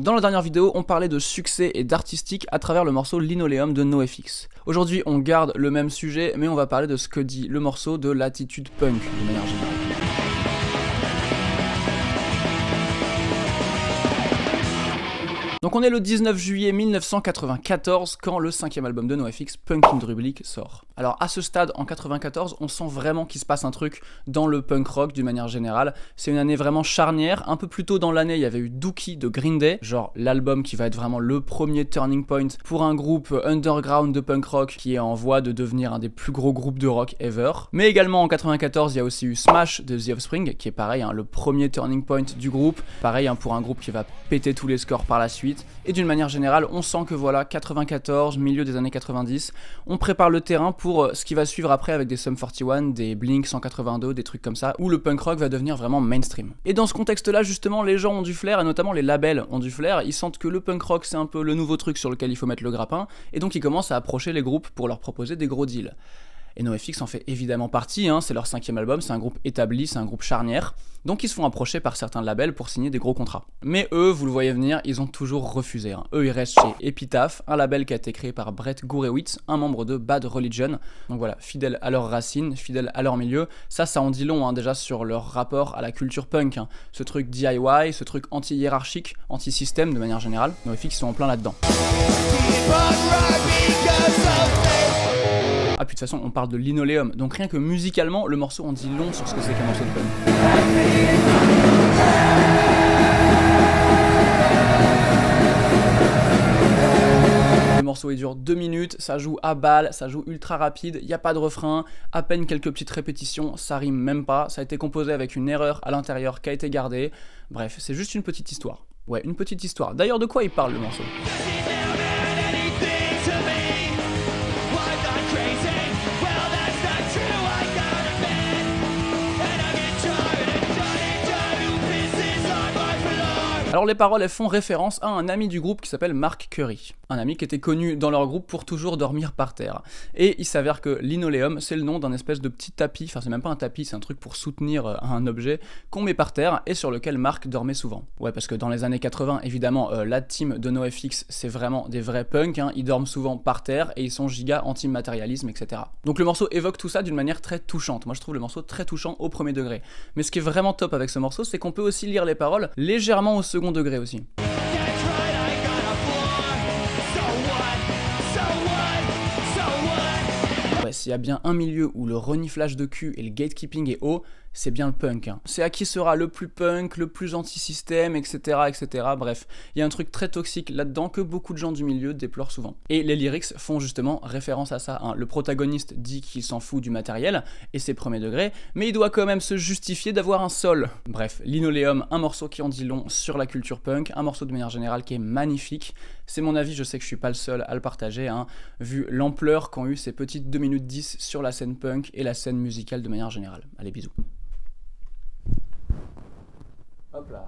Dans la dernière vidéo, on parlait de succès et d'artistique à travers le morceau Linoleum de NoFX. Aujourd'hui, on garde le même sujet, mais on va parler de ce que dit le morceau de l'attitude punk de manière générale. Donc on est le 19 juillet 1994 quand le 5e album de NoFX, Punk in the Republic, sort. Alors à ce stade, en 94, on sent vraiment qu'il se passe un truc dans le punk rock d'une manière générale. C'est une année vraiment charnière. Un peu plus tôt dans l'année, il y avait eu Dookie de Green Day, genre l'album qui va être vraiment le premier turning point pour un groupe underground de punk rock qui est en voie de devenir un des plus gros groupes de rock ever. Mais également en 94, il y a aussi eu Smash de The Offspring, qui est pareil, le premier turning point du groupe. Pareil pour un groupe qui va péter tous les scores par la suite. Et d'une manière générale, on sent que voilà, 94, milieu des années 90, on prépare le terrain pour ce qui va suivre après avec des Sum 41, des Blink 182, des trucs comme ça, où le punk rock va devenir vraiment mainstream. Et dans ce contexte-là, justement, les gens ont du flair, et notamment les labels ont du flair, ils sentent que le punk rock c'est un peu le nouveau truc sur lequel il faut mettre le grappin, et donc ils commencent à approcher les groupes pour leur proposer des gros deals. Et NoFX en fait évidemment partie, c'est leur 5e album, c'est un groupe établi, c'est un groupe charnière, donc ils se font approcher par certains labels pour signer des gros contrats. Mais eux, vous le voyez venir, ils ont toujours refusé. Eux, ils restent chez Epitaph, un label qui a été créé par Brett Gurewitz, un membre de Bad Religion. Donc voilà, fidèles à leurs racines, fidèles à leur milieu. Ça en dit long déjà sur leur rapport à la culture punk. Ce truc DIY, ce truc anti-hiérarchique, anti-système de manière générale. NoFX, ils sont en plein là-dedans. Ah puis de toute façon on parle de Linoleum, donc rien que musicalement le morceau en dit long sur ce que c'est qu'un morceau de punk. Le morceau il dure 2 minutes, ça joue à balle, ça joue ultra rapide, il n'y a pas de refrain, à peine quelques petites répétitions, ça rime même pas, ça a été composé avec une erreur à l'intérieur qui a été gardée, bref c'est juste une petite histoire. Ouais, une petite histoire. D'ailleurs de quoi il parle le morceau ? Alors les paroles elles font référence à un ami du groupe qui s'appelle Mark Curry, un ami qui était connu dans leur groupe pour toujours dormir par terre. Et il s'avère que Linoleum c'est le nom d'un espèce de petit tapis, enfin c'est même pas un tapis, c'est un truc pour soutenir un objet qu'on met par terre et sur lequel Mark dormait souvent. Ouais parce que dans les années 80 évidemment la team de NoFX c'est vraiment des vrais punks, ils dorment souvent par terre et ils sont giga anti-matérialisme etc. Donc le morceau évoque tout ça d'une manière très touchante, moi je trouve le morceau très touchant au premier degré. Mais ce qui est vraiment top avec ce morceau c'est qu'on peut aussi lire les paroles légèrement au second degré aussi. Ouais, s'il y a bien un milieu où le reniflage de cul et le gatekeeping est haut, c'est bien le punk. C'est à qui sera le plus punk, le plus anti-système, etc., etc. Bref, il y a un truc très toxique là-dedans que beaucoup de gens du milieu déplorent souvent. Et les lyrics font justement référence à ça. Le protagoniste dit qu'il s'en fout du matériel, et c'est premier degré, mais il doit quand même se justifier d'avoir un sol. Bref, Linoleum, un morceau qui en dit long sur la culture punk, un morceau de manière générale qui est magnifique. C'est mon avis, je sais que je suis pas le seul à le partager, vu l'ampleur qu'ont eu ces petites 2 minutes 10 sur la scène punk et la scène musicale de manière générale. Allez, bisous. Hop là.